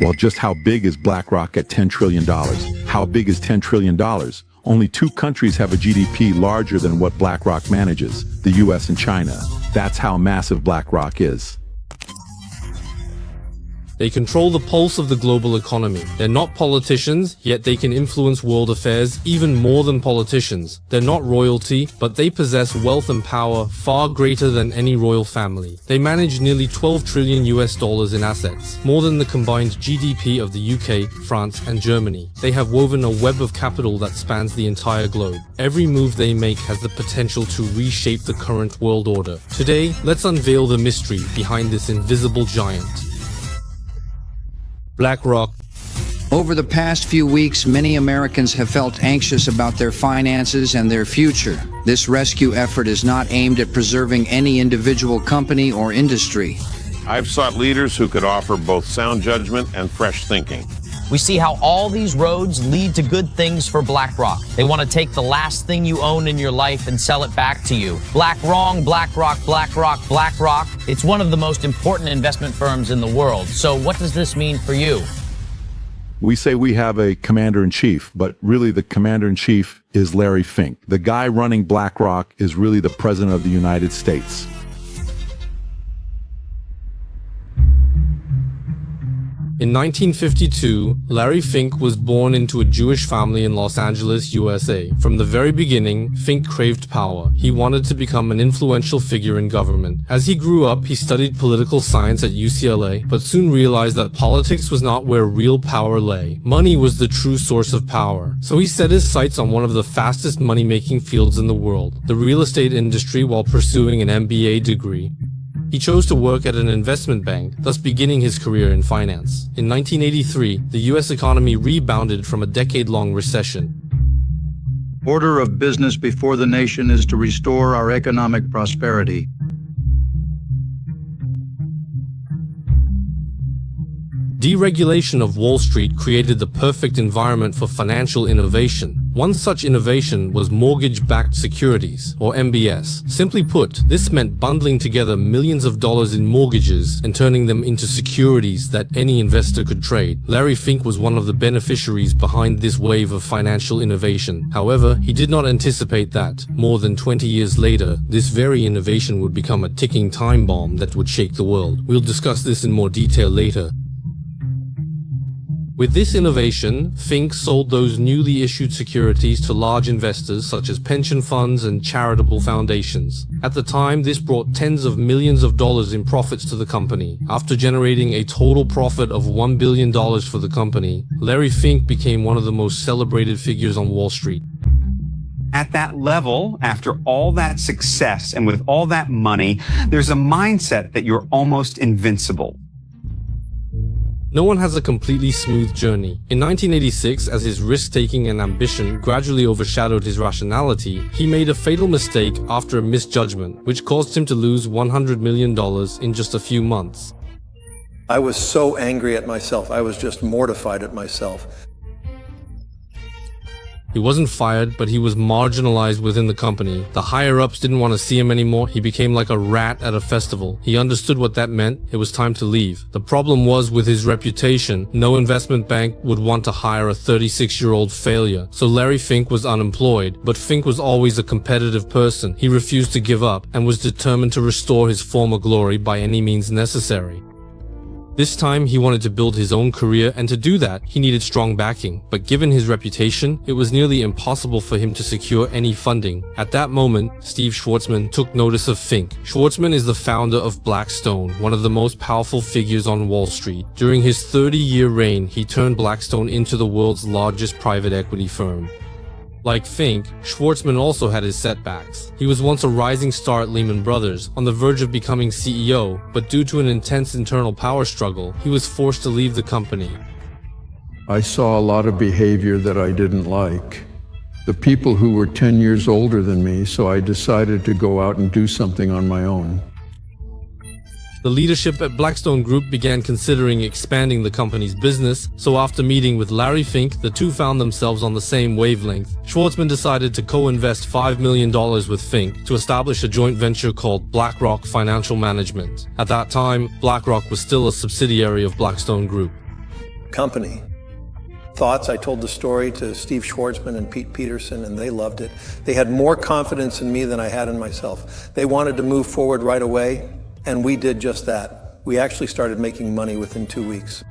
Well, just how big is BlackRock at $10 trillion? How big is $10 trillion? Only two countries have a GDP larger than what BlackRock manages, the US and China. That's how massive BlackRock is. They control the pulse of the global economy. They're not politicians, yet they can influence world affairs even more than politicians. They're not royalty, but they possess wealth and power far greater than any royal family. They manage nearly $12 trillion in assets, more than the combined GDP of the UK, France, and Germany. They have woven a web of capital that spans the entire globe. Every move they make has the potential to reshape the current world order. Today, let's unveil the mystery behind this invisible giant. BlackRock. Over the past few weeks, many Americans have felt anxious about their finances and their future. This rescue effort is not aimed at preserving any individual company or industry. I've sought leaders who could offer both sound judgment and fresh thinking. We see how all these roads lead to good things for BlackRock. They want to take the last thing you own in your life and sell it back to you. BlackRock, BlackRock. It's one of the most important investment firms in the world. So what does this mean for you? We say we have a commander-in-chief, but really the commander-in-chief is Larry Fink. The guy running BlackRock is really the president of the United States. In 1952, Larry Fink was born into a Jewish family in Los Angeles, USA. From the very beginning, Fink craved power. He wanted to become an influential figure in government. As he grew up, he studied political science at UCLA, but soon realized that politics was not where real power lay. Money was the true source of power. So he set his sights on one of the fastest money-making fields in the world, the real estate industry, while pursuing an MBA degree. He chose to work at an investment bank, thus beginning his career in finance. In 1983, the US economy rebounded from a decade-long recession. Order of business before the nation is to restore our economic prosperity. Deregulation of Wall Street created the perfect environment for financial innovation. One such innovation was mortgage-backed securities, or MBS. Simply put, this meant bundling together millions of dollars in mortgages and turning them into securities that any investor could trade. Larry Fink was one of the beneficiaries behind this wave of financial innovation. However, he did not anticipate that, more than 20 years later, this very innovation would become a ticking time bomb that would shake the world. We'll discuss this in more detail later. With this innovation, Fink sold those newly issued securities to large investors such as pension funds and charitable foundations. At the time, this brought tens of millions of dollars in profits to the company. After generating a total profit of $1 billion for the company, Larry Fink became one of the most celebrated figures on Wall Street. At that level, after all that success and with all that money, there's a mindset that you're almost invincible. No one has a completely smooth journey. In 1986, as his risk-taking and ambition gradually overshadowed his rationality, he made a fatal mistake after a misjudgment, which caused him to lose $100 million in just a few months. I was so angry at myself. I was just mortified at myself. He wasn't fired, but he was marginalized within the company. The higher-ups didn't want to see him anymore. He became like a rat at a festival. He understood what that meant. It was time to leave. The problem was with his reputation. No investment bank would want to hire a 36-year-old failure. So Larry Fink was unemployed, but Fink was always a competitive person. He refused to give up and was determined to restore his former glory by any means necessary. This time, he wanted to build his own career, and to do that, he needed strong backing. But given his reputation, it was nearly impossible for him to secure any funding. At that moment, Steve Schwarzman took notice of Fink. Schwarzman is the founder of Blackstone, one of the most powerful figures on Wall Street. During his 30-year reign, he turned Blackstone into the world's largest private equity firm. Like Fink, Schwarzman also had his setbacks. He was once a rising star at Lehman Brothers, on the verge of becoming CEO, but due to an intense internal power struggle, he was forced to leave the company. I saw a lot of behavior that I didn't like. The people who were 10 years older than me, so I decided to go out and do something on my own. The leadership at Blackstone Group began considering expanding the company's business, so after meeting with Larry Fink, the two found themselves on the same wavelength. Schwarzman decided to co-invest $5 million with Fink to establish a joint venture called BlackRock Financial Management. At that time, BlackRock was still a subsidiary of Blackstone Group. company. Thoughts, I told the story to Steve Schwartzman and Pete Peterson, and they loved it. They had more confidence in me than I had in myself. They wanted to move forward right away, and we did just that. We actually started making money within 2 weeks.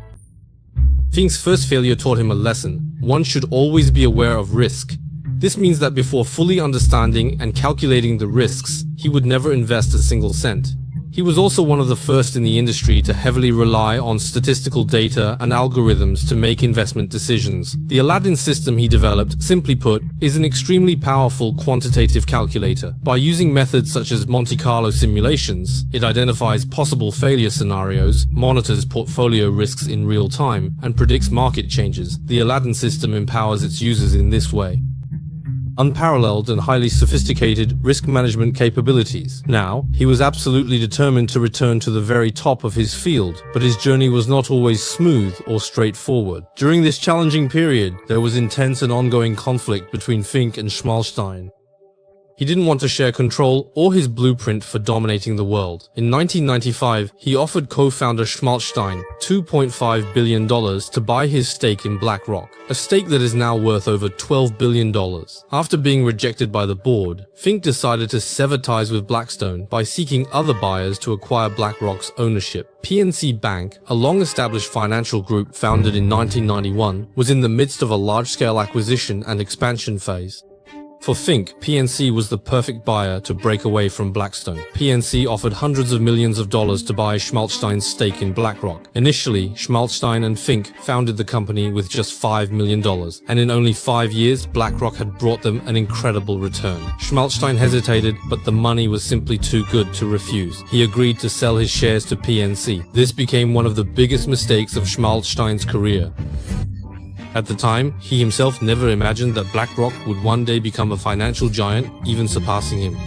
Fink's first failure taught him a lesson. One should always be aware of risk. This means that before fully understanding and calculating the risks, he would never invest a single cent. He was also one of the first in the industry to heavily rely on statistical data and algorithms to make investment decisions. The Aladdin system he developed, simply put, is an extremely powerful quantitative calculator. By using methods such as Monte Carlo simulations, it identifies possible failure scenarios, monitors portfolio risks in real time, and predicts market changes. The Aladdin system empowers its users in this way. Unparalleled and highly sophisticated risk management capabilities. Now, he was absolutely determined to return to the very top of his field, but his journey was not always smooth or straightforward. During this challenging period, there was intense and ongoing conflict between Fink and Schmalstein. He didn't want to share control or his blueprint for dominating the world. In 1995, he offered co-founder Schmalstein $2.5 billion to buy his stake in BlackRock, a stake that is now worth over $12 billion. After being rejected by the board, Fink decided to sever ties with Blackstone by seeking other buyers to acquire BlackRock's ownership. PNC Bank, a long-established financial group founded in 1991, was in the midst of a large-scale acquisition and expansion phase. For Fink, PNC was the perfect buyer to break away from Blackstone. PNC offered hundreds of millions of dollars to buy Schmalstein's stake in BlackRock. Initially, Schmalstein and Fink founded the company with just $5 million, and in only 5 years, BlackRock had brought them an incredible return. Schmalstein hesitated, but the money was simply too good to refuse. He agreed to sell his shares to PNC. This became one of the biggest mistakes of Schmalstein's career. At the time, he himself never imagined that BlackRock would one day become a financial giant, even surpassing him.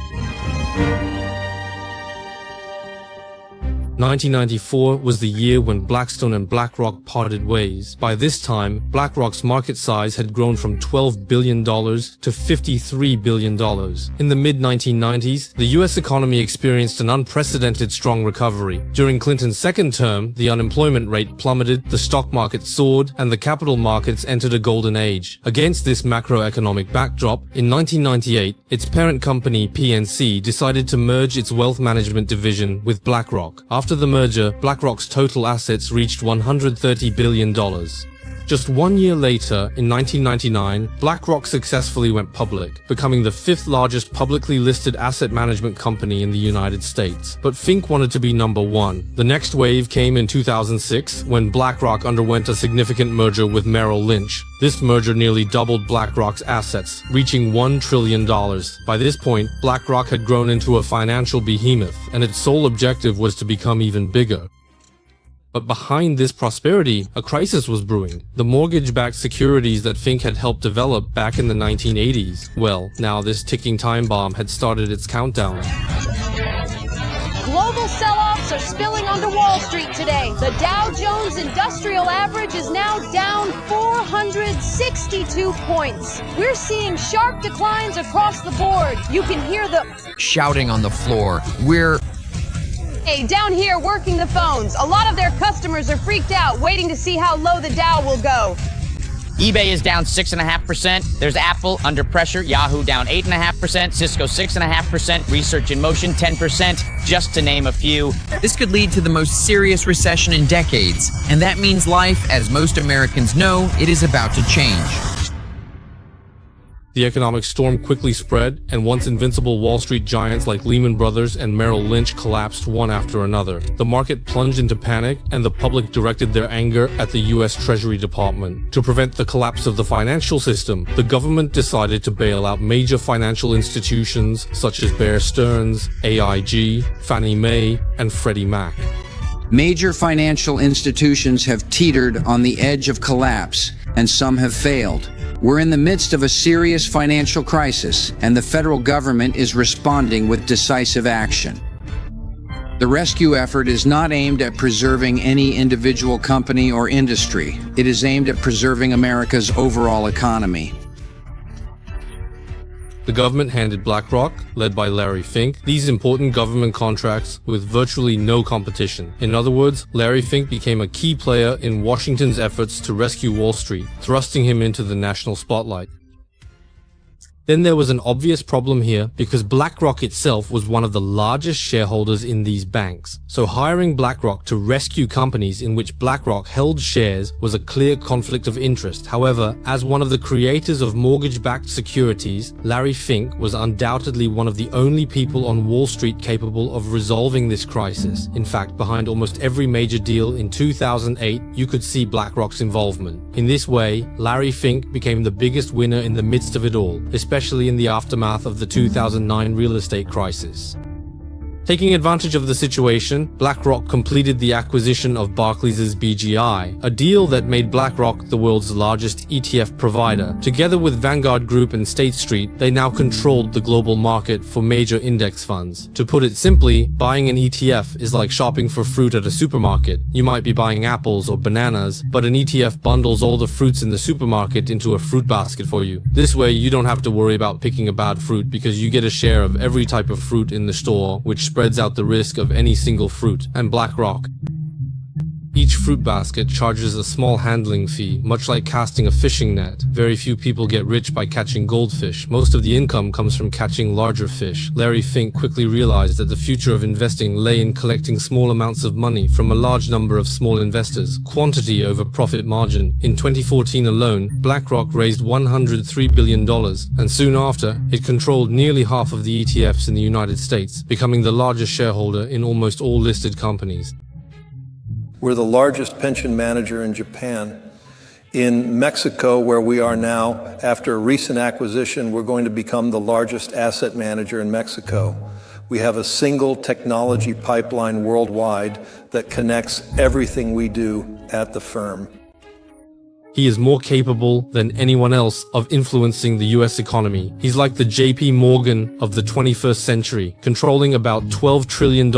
1994 was the year when Blackstone and BlackRock parted ways. By this time, BlackRock's market size had grown from $12 billion to $53 billion. In the mid-1990s, the US economy experienced an unprecedented strong recovery. During Clinton's second term, the unemployment rate plummeted, the stock market soared, and the capital markets entered a golden age. Against this macroeconomic backdrop, in 1998, its parent company PNC decided to merge its wealth management division with BlackRock. After the merger, BlackRock's total assets reached $130 billion. Just 1 year later, in 1999, BlackRock successfully went public, becoming the 5th largest publicly listed asset management company in the United States. But Fink wanted to be number one. The next wave came in 2006, when BlackRock underwent a significant merger with Merrill Lynch. This merger nearly doubled BlackRock's assets, reaching $1 trillion. By this point, BlackRock had grown into a financial behemoth, and its sole objective was to become even bigger. But behind this prosperity, a crisis was brewing. The mortgage-backed securities that Fink had helped develop back in the 1980s. Well, now this ticking time bomb had started its countdown. Global sell-offs are spilling onto Wall Street today. The Dow Jones Industrial Average is now down 462 points. We're seeing sharp declines across the board. You can hear the shouting on the floor. Hey, down here working the phones. A lot of their customers are freaked out, waiting to see how low the Dow will go. eBay is down 6.5%. There's Apple under pressure. Yahoo down 8.5%. Cisco 6.5%. Research in Motion 10%, just to name a few. This could lead to the most serious recession in decades, and that means life, as most Americans know, it is about to change. The economic storm quickly spread, and once invincible Wall Street giants like Lehman Brothers and Merrill Lynch collapsed one after another. The market plunged into panic, and the public directed their anger at the US Treasury Department. To prevent the collapse of the financial system, the government decided to bail out major financial institutions such as Bear Stearns, AIG, Fannie Mae, and Freddie Mac. Major financial institutions have teetered on the edge of collapse, and some have failed. We're in the midst of a serious financial crisis, and the federal government is responding with decisive action. The rescue effort is not aimed at preserving any individual company or industry. It is aimed at preserving America's overall economy. The government handed BlackRock, led by Larry Fink, these important government contracts with virtually no competition. In other words, Larry Fink became a key player in Washington's efforts to rescue Wall Street, thrusting him into the national spotlight. Then there was an obvious problem here because BlackRock itself was one of the largest shareholders in these banks. So hiring BlackRock to rescue companies in which BlackRock held shares was a clear conflict of interest. However, as one of the creators of mortgage-backed securities, Larry Fink was undoubtedly one of the only people on Wall Street capable of resolving this crisis. In fact, behind almost every major deal in 2008, you could see BlackRock's involvement. In this way, Larry Fink became the biggest winner in the midst of it all, especially in the aftermath of the 2009 real estate crisis. Taking advantage of the situation, BlackRock completed the acquisition of Barclays' BGI, a deal that made BlackRock the world's largest ETF provider. Together with Vanguard Group and State Street, they now controlled the global market for major index funds. To put it simply, buying an ETF is like shopping for fruit at a supermarket. You might be buying apples or bananas, but an ETF bundles all the fruits in the supermarket into a fruit basket for you. This way, you don't have to worry about picking a bad fruit because you get a share of every type of fruit in the store, which spreads out the risk of any single fruit. And BlackRock, each fruit basket charges a small handling fee, much like casting a fishing net. Very few people get rich by catching goldfish. Most of the income comes from catching larger fish. Larry Fink quickly realized that the future of investing lay in collecting small amounts of money from a large number of small investors, quantity over profit margin. In 2014 alone, BlackRock raised $103 billion, and soon after, it controlled nearly half of the ETFs in the United States, becoming the largest shareholder in almost all listed companies. We're the largest pension manager in Japan. In Mexico, where we are now, after a recent acquisition, we're going to become the largest asset manager in Mexico. We have a single technology pipeline worldwide that connects everything we do at the firm. He is more capable than anyone else of influencing the US economy. He's like the JP Morgan of the 21st century, controlling about $12 trillion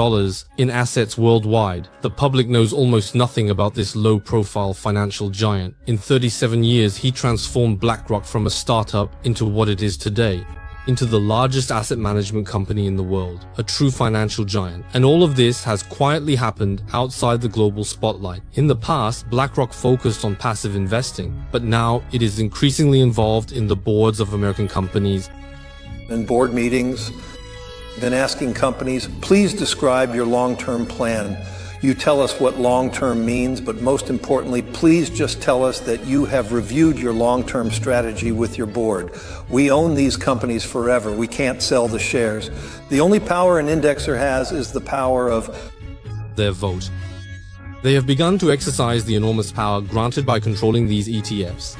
in assets worldwide. The public knows almost nothing about this low-profile financial giant. In 37 years, he transformed BlackRock from a startup into what it is today, into the largest asset management company in the world, a true financial giant. And all of this has quietly happened outside the global spotlight. In the past, BlackRock focused on passive investing, but now it is increasingly involved in the boards of American companies. In board meetings, been asking companies, please describe your long-term plan. You tell us what long-term means, but most importantly, please just tell us that you have reviewed your long-term strategy with your board. We own these companies forever. We can't sell the shares. The only power an indexer has is the power of their vote. They have begun to exercise the enormous power granted by controlling these ETFs.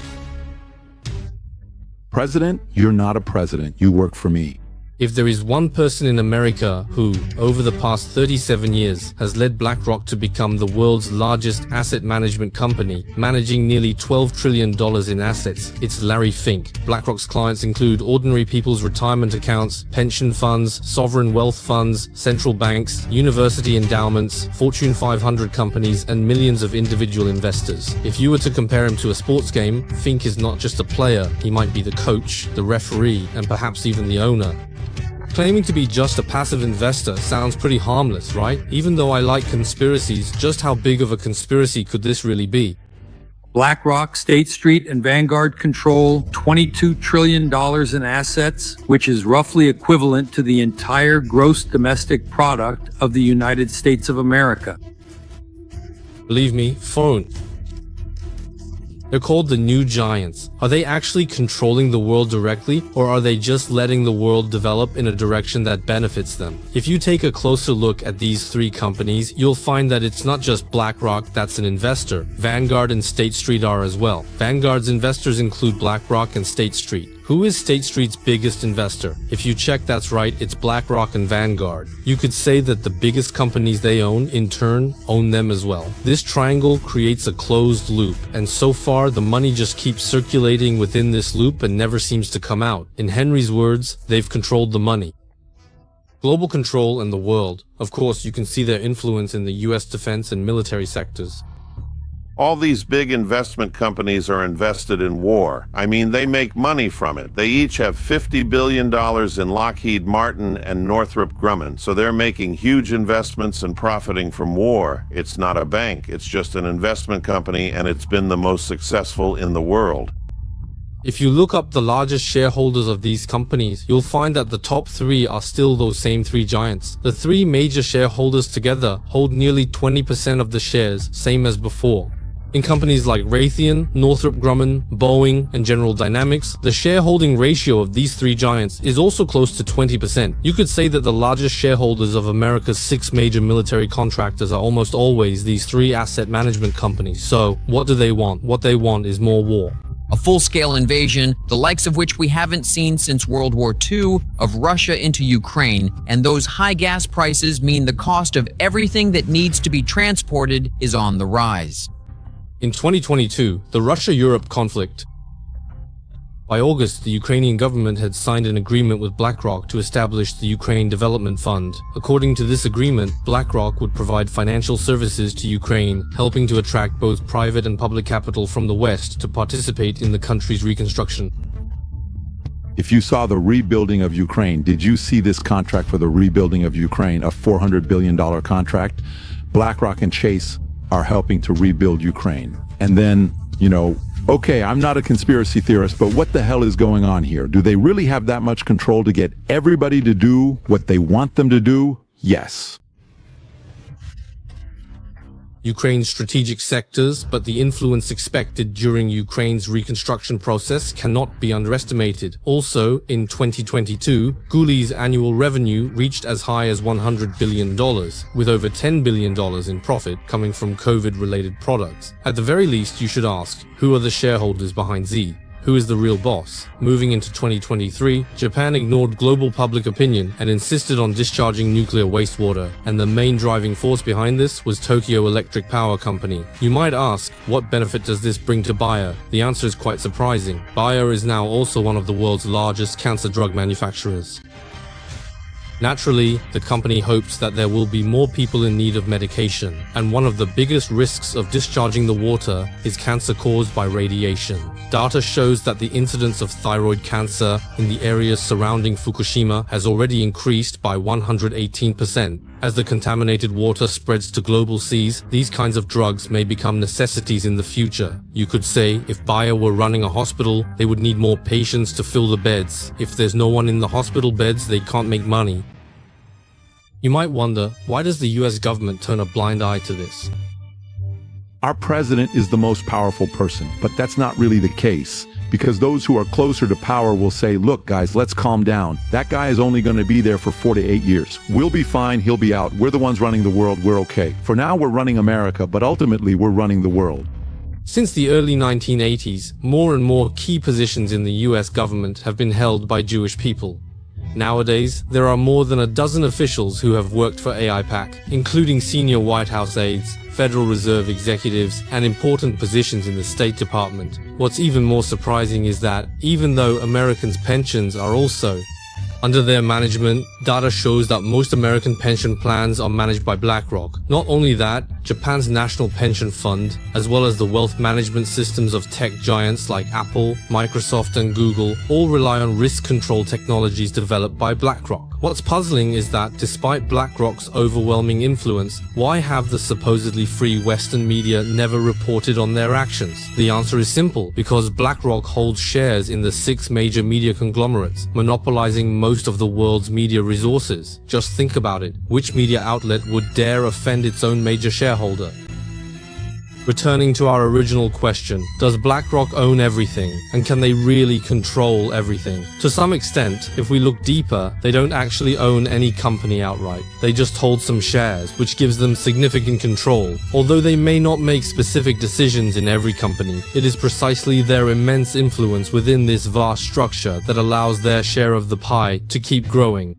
President, you're not a president. You work for me. If there is one person in America who, over the past 37 years, has led BlackRock to become the world's largest asset management company, managing nearly $12 trillion in assets, it's Larry Fink. BlackRock's clients include ordinary people's retirement accounts, pension funds, sovereign wealth funds, central banks, university endowments, Fortune 500 companies, and millions of individual investors. If you were to compare him to a sports game, Fink is not just a player, he might be the coach, the referee, and perhaps even the owner. Claiming to be just a passive investor sounds pretty harmless, right? Even though I like conspiracies, just how big of a conspiracy could this really be? BlackRock, State Street, and Vanguard control $22 trillion in assets, which is roughly equivalent to the entire gross domestic product of the United States of America. Believe me, phone. They're called the new giants. Are they actually controlling the world directly, or are they just letting the world develop in a direction that benefits them? If you take a closer look at these three companies, you'll find that it's not just BlackRock that's an investor. Vanguard and State Street are as well. Vanguard's investors include BlackRock and State Street. Who is State Street's biggest investor? If you check, that's right, it's BlackRock and Vanguard. You could say that the biggest companies they own, in turn, own them as well. This triangle creates a closed loop, and so far the money just keeps circulating within this loop and never seems to come out. In Henry's words, they've controlled the money. Global control and the world. Of course, you can see their influence in the US defense and military sectors. All these big investment companies are invested in war. I mean, they make money from it. They each have $50 billion in Lockheed Martin and Northrop Grumman, so they're making huge investments and profiting from war. It's not a bank, it's just an investment company, and it's been the most successful in the world. If you look up the largest shareholders of these companies, you'll find that the top three are still those same three giants. The three major shareholders together hold nearly 20% of the shares, same as before. In companies like Raytheon, Northrop Grumman, Boeing, and General Dynamics, the shareholding ratio of these three giants is also close to 20%. You could say that the largest shareholders of America's 6 major military contractors are almost always these 3 asset management companies. So, what do they want? What they want is more war. A full-scale invasion, the likes of which we haven't seen since World War II, of Russia into Ukraine, and those high gas prices mean the cost of everything that needs to be transported is on the rise. In 2022, the Russia-Europe conflict. By August, the Ukrainian government had signed an agreement with BlackRock to establish the Ukraine Development Fund. According to this agreement, BlackRock would provide financial services to Ukraine, helping to attract both private and public capital from the West to participate in the country's reconstruction. If you saw the rebuilding of Ukraine, did you see this contract for the rebuilding of Ukraine, a $400 billion contract? BlackRock and Chase are helping to rebuild Ukraine. And then, okay, I'm not a conspiracy theorist, but what the hell is going on here? Do they really have that much control to get everybody to do what they want them to do? Yes. Ukraine's strategic sectors, but the influence expected during Ukraine's reconstruction process cannot be underestimated. Also, in 2022, Guli's annual revenue reached as high as $100 billion, with over $10 billion in profit coming from COVID-related products. At the very least, you should ask, who are the shareholders behind Z? Who is the real boss? Moving into 2023, Japan ignored global public opinion and insisted on discharging nuclear wastewater, and the main driving force behind this was Tokyo Electric Power Company. You might ask, what benefit does this bring to Bayer? The answer is quite surprising. Bayer is now also one of the world's largest cancer drug manufacturers. Naturally, the company hopes that there will be more people in need of medication, and one of the biggest risks of discharging the water is cancer caused by radiation. Data shows that the incidence of thyroid cancer in the areas surrounding Fukushima has already increased by 118%. As the contaminated water spreads to global seas, these kinds of drugs may become necessities in the future. You could say, if Bayer were running a hospital, they would need more patients to fill the beds. If there's no one in the hospital beds, they can't make money. You might wonder, why does the US government turn a blind eye to this? Our president is the most powerful person, but that's not really the case, because those who are closer to power will say, look guys, let's calm down. That guy is only going to be there for 4 to 8 years. We'll be fine, he'll be out. We're the ones running the world, we're okay. For now we're running America, but ultimately we're running the world. Since the early 1980s, more and more key positions in the US government have been held by Jewish people. Nowadays, there are more than a dozen officials who have worked for AIPAC, including senior White House aides, Federal Reserve executives, and important positions in the State Department. What's even more surprising is that, even though Americans' pensions are also under their management, data shows that most American pension plans are managed by BlackRock. Not only that, Japan's national pension fund, as well as the wealth management systems of tech giants like Apple, Microsoft, and Google, all rely on risk control technologies developed by BlackRock. What's puzzling is that despite BlackRock's overwhelming influence, why have the supposedly free Western media never reported on their actions? The answer is simple, because BlackRock holds shares in the 6 major media conglomerates, monopolizing most of the world's media resources. Just think about it. Which media outlet would dare offend its own major shareholder? Returning to our original question, does BlackRock own everything? And can they really control everything? To some extent, if we look deeper, they don't actually own any company outright. They just hold some shares, which gives them significant control. Although they may not make specific decisions in every company, it is precisely their immense influence within this vast structure that allows their share of the pie to keep growing.